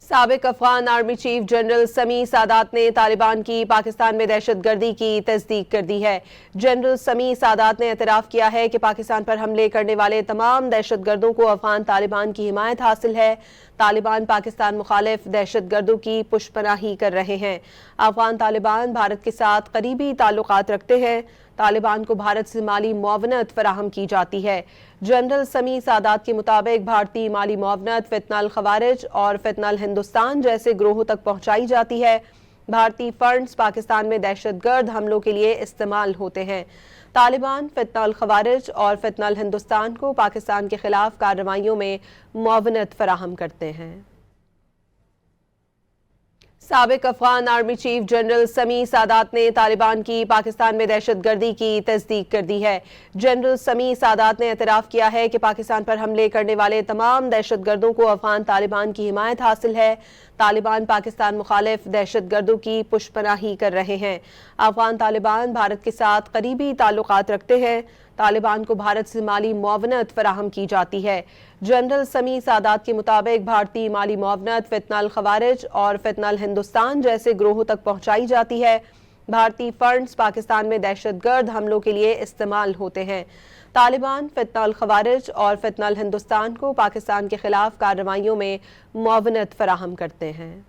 سابق Afghan army chief general سمیع سادات نے طالبان کی پاکستان میں دہشت گردی کی تصدیق کر دی ہے۔ جنرل سمیع سادات نے اعتراف کیا ہے کہ پاکستان پر حملے کرنے والے تمام دہشت گردوں کو افغان طالبان کی حمایت حاصل ہے۔ طالبان پاکستان مخالف دہشت گردوں کی پشت پناہی کر رہے ہیں۔ افغان طالبان بھارت کے ساتھ قریبی تعلقات رکھتے ہیں۔ طالبان کو بھارت سے مالی معاونت فراہم کی جاتی ہے۔ جنرل سمیع سادات کے مطابق بھارتی مالی معاونت فتنہ الخوارج اور فتنہ الہندوستان جیسے گروہوں تک پہنچائی جاتی ہے۔ بھارتی فنڈز پاکستان میں دہشت گرد حملوں کے لیے استعمال ہوتے ہیں۔ طالبان فتنہ الخوارج اور فتنہ الہندوستان کو پاکستان کے خلاف کارروائیوں میں معاونت فراہم کرتے ہیں۔ سابق افغان آرمی چیف جنرل سمیع سادات نے طالبان کی پاکستان میں دہشت گردی کی تصدیق کر دی ہے۔ جنرل سمیع سادات نے اعتراف کیا ہے کہ پاکستان پر حملے کرنے والے تمام دہشت گردوں کو افغان طالبان کی حمایت حاصل ہے۔ طالبان پاکستان مخالف دہشت گردوں کی پشت پناہی کر رہے ہیں۔ افغان طالبان بھارت کے ساتھ قریبی تعلقات رکھتے ہیں۔ طالبان کو بھارت سے مالی معاونت فراہم کی جاتی ہے۔ جنرل سمیع سادات کے مطابق بھارتی مالی معاونت فتنہ الخوارج اور فتنہ الہندوستان جیسے گروہوں تک پہنچائی جاتی ہے۔ بھارتی فنڈز پاکستان میں دہشت گرد حملوں کے لیے استعمال ہوتے ہیں۔ طالبان فتنہ الخوارج اور فتنہ الہندوستان کو پاکستان کے خلاف کارروائیوں میں معاونت فراہم کرتے ہیں۔